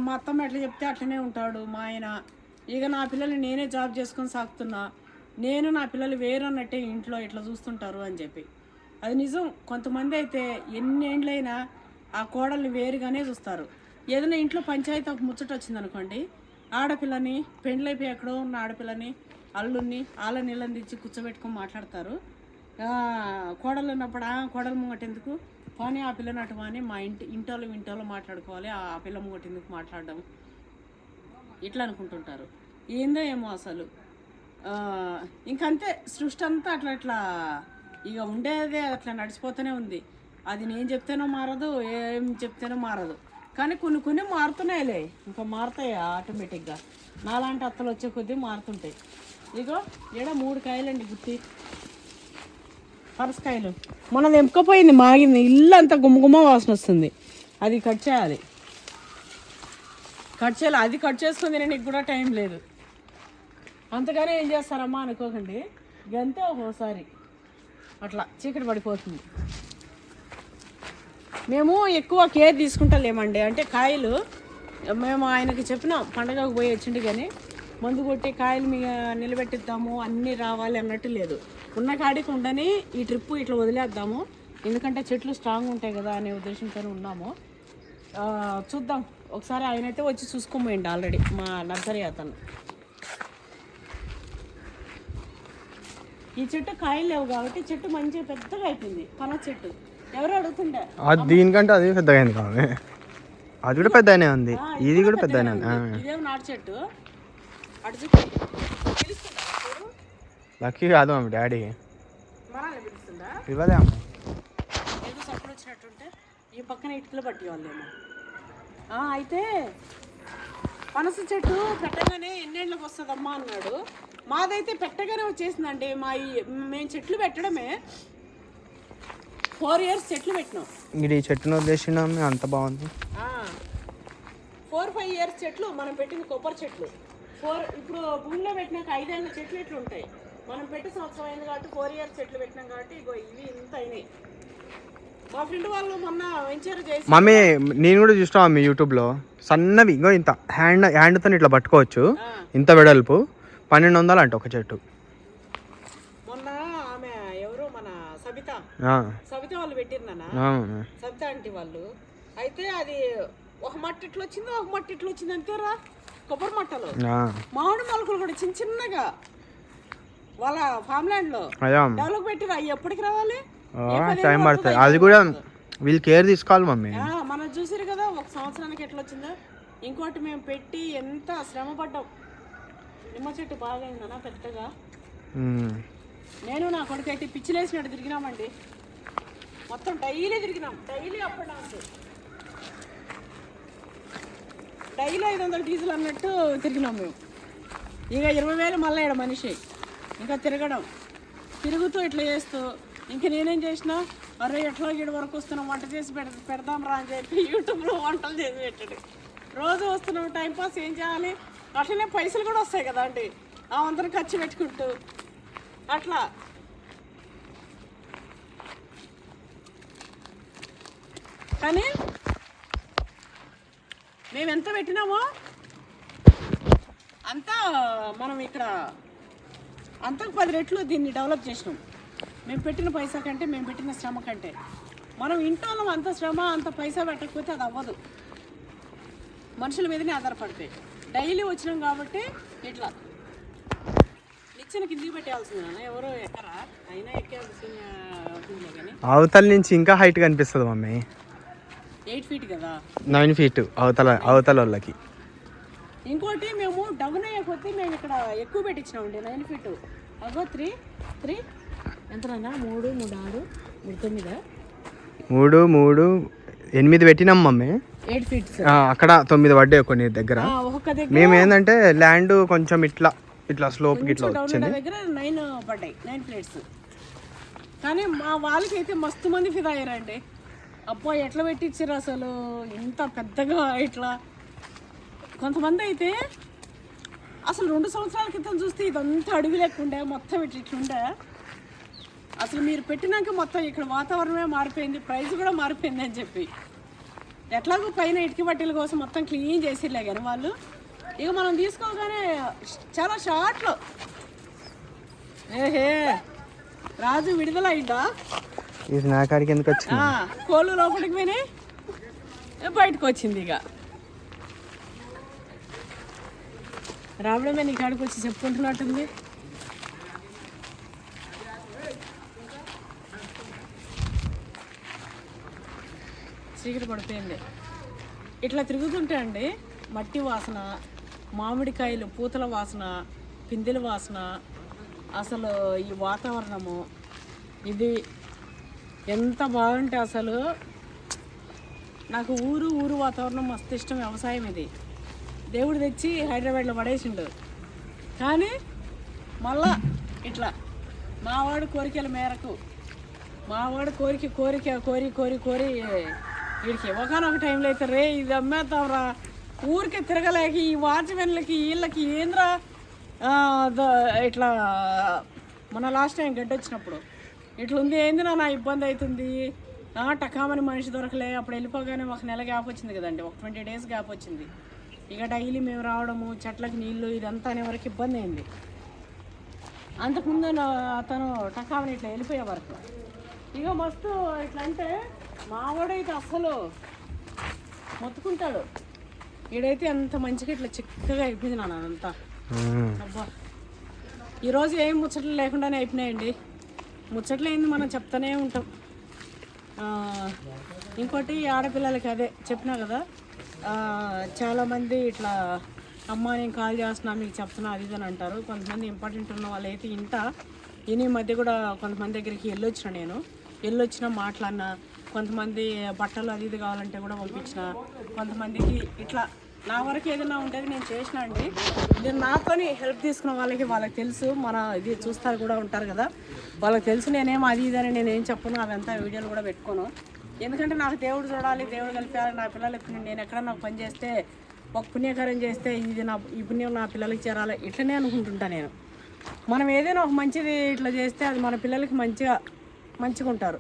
మా అత్తమ్మ ఎట్లా చెప్తే అట్లనే ఉంటాడు మా ఆయన. ఇక నా పిల్లల్ని నేనే జాబ్ చేసుకొని సాగుతున్నా, నేను నా పిల్లలు వేరన్నట్టే ఇంట్లో ఇట్లా చూస్తుంటారు అని చెప్పి. అది నిజం. కొంతమంది అయితే ఎన్నేండ్లైనా ఆ కోడల్ని వేరుగానే చూస్తారు. ఏదైనా ఇంట్లో పంచాయతీ ఒక ముచ్చట వచ్చిందనుకోండి, ఆడపిల్లని పెండ్లైపోయి ఎక్కడో ఉన్న ఆడపిల్లని అల్లుని వాళ్ళ నీళ్ళని తెచ్చి కూర్చోబెట్టుకొని మాట్లాడతారు. కోడలు ఉన్నప్పుడు కోడలు ముంగట ఎందుకు కానీ ఆ పిల్లని అటు అని మా ఇంటోళ్ళు మాట్లాడుకోవాలి, ఆ పిల్ల ముంగట ఎందుకు మాట్లాడడం, ఇట్లా అనుకుంటుంటారు. ఏందో ఏమో అసలు. ఇంకంతే సృష్టి అంతా అట్లా ఇక ఉండేదే అట్లా నడిచిపోతూనే ఉంది. అది నేను చెప్తేనో మారదు, ఏం చెప్తేనో మారదు. కానీ కొన్ని మారుతున్నాయిలే, ఇంకా మారుతాయి ఆటోమేటిక్గా. నాలాంటి అత్తలు వచ్చే కొద్దీ మారుతుంటాయి. ఇగో ఈడ 3 కాయలండి గుత్తి పరసకాయలు. మొన్న తెంపుకపోయింది, మాగింది, ఇల్లు అంతా గుమ్మగుమ్మ వాసన వస్తుంది. అది కట్ చేయాలి. అది కట్ చేసుకుంది నేను కూడా టైం లేదు. అంతగానే ఏం చేస్తారమ్మా అనుకోకండి, గంతే ఒక్కోసారి అట్లా చీకటి పడిపోతుంది. మేము ఎక్కువ కేర్ తీసుకుంటలేమండి. అంటే కాయలు మేము ఆయనకి చెప్పినాం, పండగకు పోయి వచ్చిండు కానీ మందు కొట్టి కాయలు మీ నిలబెట్టిద్దాము అన్నీ రావాలి అన్నట్టు లేదు. ఉన్న కాడికి ఉండని ఈ ట్రిప్పు ఇట్లా వదిలేద్దాము, ఎందుకంటే చెట్లు స్ట్రాంగ్ ఉంటాయి కదా అనే ఉద్దేశంతో ఉన్నాము. చూద్దాం ఒకసారి. ఆయనైతే వచ్చి చూసుకోపోయిండు ఆల్రెడీ, మా నర్సరీ అతను. ఈ చెట్టు కాయలు లేవు కాబట్టి చెట్టు మంచిగా పెద్దగా అయిపోయింది. పనస చెట్టు ఎవరు అడుగుతుండే, దీనికంటే అది పెద్దగా అయింది కాదు, అది కూడా పెద్దగానే ఉంది, ఇది కూడా పెద్దగానే ఉంది. ఇదేమో నాటు చెట్టు. అటు లక్కీ కాదు అమ్మ, డాడీ మనల్ని పిలుస్తుందా, ఇవ్వదే అమ్మ. ఏదో సప్పుడు వచ్చినట్టుంటే ఈ పక్కన ఇటుకలు పట్టి వాళ్ళేమో. అయితే పనస చెట్టు పెట్టగానే ఎన్నేళ్ళకి వస్తుందమ్మా అన్నాడు. మాదైతే పెట్టగానే వచ్చేసిందండి. మేము చెట్లు పెట్టడమే 4 years చెట్లు పెట్టినాం. ఈ చెట్టును వదిలేసినాం, అంత బాగుంది. 4-5 years చెట్లు మనం పెట్టింది కొబ్బరి చెట్లు. ఇప్పుడు భూమిలో పెట్టినాక 5 ఏళ్ళ చెట్లు ఎట్లు ఉంటాయి. మనం పెట్టి సంవత్సరం అయింది కాబట్టి 4 years చెట్లు పెట్టినాం కాబట్టి ఇగో ఇవి ఇంత అయినాయి. మా ఫ్రెండ్ వాళ్ళు మొన్న వెంచర్ చేసి, మమ్మీ నేను కూడా చూసినా మమ్మీ యూట్యూబ్లో, సన్నవి ఇంకో ఇంత హ్యాండ్తో ఇట్లా పట్టుకోవచ్చు, ఇంత వెడల్పు 1200 అంట ఒక చెట్టు. మొన్న ఆమె ఎవరు మన సబిత వాళ్ళు పెట్టిర్నా, సబిత ఆంటీ వాళ్ళు. అయితే అది ఒక మట్టి ఇట్లా వచ్చింది, ఒక మట్టి ఇట్లా వచ్చింది అంతేరా. కొబ్బరి మట్టలు మామిడి మొలకలు కూడా చిన్నగా వాళ్ళ ఫామ్ ల్యాండ్ లో డెవలప్ పెట్టిరు. అవి ఎప్పటికి రావాలి, టైం పడుతుంది. అది కూడా వీళ్ళు కేర్ తీసుకోవాలి మమ్మీ. మనం చూసారు కదా 1 సంవత్సరానికి ఎట్లా వచ్చిందో. ఇంకోటి మేము పెట్టి ఎంత శ్రమ పడ్డాం. నిమ్మ చెట్టు బాగా అయిందన్నా పెద్దగా. నేను నా కొడుకు అయితే పిచ్చిలేసినట్టు తిరిగినామండి. మొత్తం డైలీ తిరిగినాం. Daily up and downs. Daily 500 diesel అన్నట్టు తిరిగినాం మేము. ఇక 20,000 మళ్ళీ ఇక్కడ మనిషి ఇంకా తిరగడం, తిరుగుతూ ఇట్లా చేస్తూ. ఇంకా నేనేం చేసినా, అరే ఎట్లా ఈడ వరకు వస్తున్నాం, వంట చేసి పెడదాం రా అని చెప్పి యూట్యూబ్లో వంటలు చేసి పెట్టాడు. రోజు వస్తున్నాం, టైంపాస్ ఏం చేయాలి, అట్లనే పైసలు కూడా వస్తాయి కదా అండి, ఆ అందరం ఖర్చు పెట్టుకుంటూ అట్లా. కానీ మేము ఎంత పెట్టినామో అంతా మనం ఇక్కడ అంతకు 10 రెట్లు దీన్ని డెవలప్ చేసినాం. మేము పెట్టిన పైసా కంటే, మేము పెట్టిన శ్రమ కంటే. మనం ఇంట్లో అంత శ్రమ అంత పైసా పెట్టకపోతే అది అవ్వదు. మనుషుల మీదనే ఆధారపడతాయి. డైలీ వచ్చినాం కాబట్టి ఇట్లా నిచ్చెన కిందికి పెట్టాల్సింది. ఎవరో ఎక్కరా, అయినా ఎక్కాల్సిన అవుతుంది కానీ అవతల నుంచి ఇంకా హైట్ కనిపిస్తుంది మమ్మీ. 8 ఫీట్ కదా, 9 ఫీట్ అవతల వాళ్ళకి. ఇంకోటి మేము డౌన్ అయ్యే కొద్దీ మేము ఇక్కడ ఎక్కువ పెట్టించినామండి. 9 ఫీట్ అగో 3 ఎంతనా 3 3 6 3 9 3 8 పెట్టినాం మమ్మీ. 8 ఫీట్స్ అక్కడ 9 పడ్డాయి కొన్ని దగ్గర. మేము ఏంటంటే ల్యాండ్ కొంచెం ఇట్లా స్లోప్ ఇట్లా వచ్చింది. దగ్గర 9 పడ్డాయి, 9 ప్లేట్స్. కానీ మా వాళ్ళకి అయితే మస్తు మంది ఫిదా అయ్యారండి. అబ్బా ఎట్లా పెట్టించారు అసలు ఇంత పెద్దగా ఇట్లా. కొంతమంది అయితే అసలు 2 సంవత్సరాల క్రితం చూస్తే ఇదంతా అడవి లేకుండే, మొత్తం ఇట్లుండే. అసలు మీరు పెట్టినాక మొత్తం ఇక్కడ వాతావరణమే మారిపోయింది, ప్రైస్ కూడా మారిపోయింది అని చెప్పి. ఎట్లాగో పైన ఇటుక బట్టల కోసం మొత్తం క్లీన్ చేసిర్లే కానీ వాళ్ళు. ఇక మనం తీసుకోగానే చాలా షార్ట్లో ఏహే రాజు విడుదల అయిందా. ఇది నా కాడికి ఎందుకు వచ్చింది? కోళ్ళు లోపలికి పోయినాయి, బయటకు వచ్చింది. ఇక రావడమే నీ కాడికి వచ్చి చెప్పుకుంటున్నట్టుంది. చీకటి పడిపోయింది. ఇట్లా తిరుగుతుంటే అండి మట్టి వాసన, మామిడికాయలు పూతల వాసన, పిందెల వాసన, అసలు ఈ వాతావరణము ఇది ఎంత బాగుంటే అసలు. నాకు ఊరు వాతావరణం మస్తు ఇష్టం. వ్యవసాయం ఇది దేవుడు తెచ్చి హైదరాబాద్లో పడేసిండు. కానీ మళ్ళా ఇట్లా మావాడు కోరికల మేరకు, మావాడు కోరి వీడికి ఒకనొక టైంలో అయితే రే ఇది అమ్మేద్దాంరా, ఊరికే తిరగలేక ఈ వాచ్మెన్లకి వీళ్ళకి ఏంద్రా ఇట్లా. మన లాస్ట్ టైం గడ్డి వచ్చినప్పుడు ఇట్లా ఉంది, ఏంది నా ఇబ్బంది అవుతుంది, టకామని మనిషి దొరకలే. అప్పుడు వెళ్ళిపోగానే 1 నెల గ్యాప్ వచ్చింది కదండి, ఒక 20 డేస్ గ్యాప్ వచ్చింది. ఇక డైలీ మేము రావడము, చెట్లకి నీళ్ళు ఇదంతా అనే వరకు ఇబ్బంది అయింది. అంతకుముందు అతను టకామని ఇట్లా వెళ్ళిపోయే వరకు ఇక మస్తు ఇట్లా. అంటే మావాడైతే అస్సలు మొత్తుకుంటాడు. ఈడైతే ఎంత మంచిగా ఇట్లా చిక్కగా అయిపోయింది నాన్న అదంతా. అబ్బా ఈరోజు ఏం ముచ్చట్లు లేకుండానే అయిపోయినాయండి. ముచ్చట్లు ఏంది మనం చెప్తానే ఉంటాం. ఇంకోటి ఆడపిల్లలకి అదే చెప్పినా కదా, చాలామంది ఇట్లా అమ్మ నేను కాల్ చేస్తున్నా మీకు చెప్తున్నా అది అని అంటారు. కొంతమంది ఇంపార్టెంట్ ఉన్న వాళ్ళు అయితే ఈ మధ్య కూడా కొంతమంది దగ్గరికి వెళ్ళొచ్చినా మాట్లాడినా, కొంతమంది బట్టలు అది ఇది కావాలంటే కూడా పంపించిన, కొంతమందికి ఇట్లా నా వరకు ఏదైనా ఉంటుంది నేను చేసిన అండి. నేను నాతోని హెల్ప్ తీసుకున్న వాళ్ళకి తెలుసు, మన ఇది చూస్తారు కూడా ఉంటారు కదా, వాళ్ళకి తెలుసు నేనేం అది ఇదని నేనేం చెప్పను. అవంతా వీడియోలు కూడా పెట్టుకోను. ఎందుకంటే నాకు దేవుడు చూడాలి, దేవుడు కలిపాలి. నా పిల్లలకి నేను ఎక్కడన్నా ఒక పని చేస్తే, ఒక పుణ్యకార్యం చేస్తే ఈ పుణ్యం నా పిల్లలకి చేరాలి ఇట్లనే అనుకుంటుంటా నేను. మనం ఏదైనా ఒక మంచిది ఇట్లా చేస్తే అది మన పిల్లలకి మంచిగా ఉంటారు.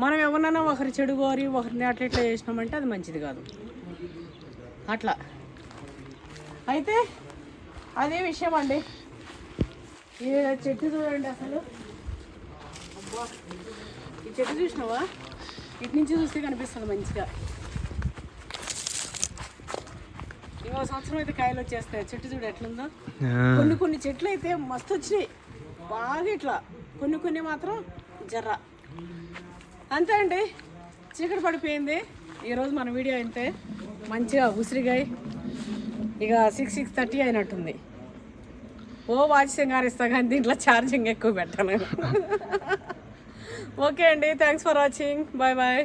మనం ఎవరినైనా ఒకరి చెడు కోరి ఒకరిని అట్లా ఇట్లా చేసినామంటే అది మంచిది కాదు. అట్లా అయితే అదే విషయం అండి. ఈ చెట్టు చూడండి అసలు. అబ్బా ఈ చెట్టు చూసినావా, ఇటు నుంచి చూస్తే కనిపిస్తుంది మంచిగా. ఇంకో సంవత్సరం అయితే కాయలు వచ్చేస్తాయి. చెట్టు చూడు ఎట్లుందో. కొన్ని చెట్లు అయితే మస్తు వచ్చినాయి బాగా ఇట్లా, కొన్ని మాత్రం జర్ర. అంతే అండి, చీకటి పడిపోయింది. ఈరోజు మన వీడియో అయితే మంచిగా ఉసిరిగాయ ఇక 6:30 అయినట్టుంది. ఓ వాచ్ సింగారిస్తా కానీ దీంట్లో ఛార్జింగ్ ఎక్కువ పెట్టాను. ఓకే అండి, thanks for watching, bye bye.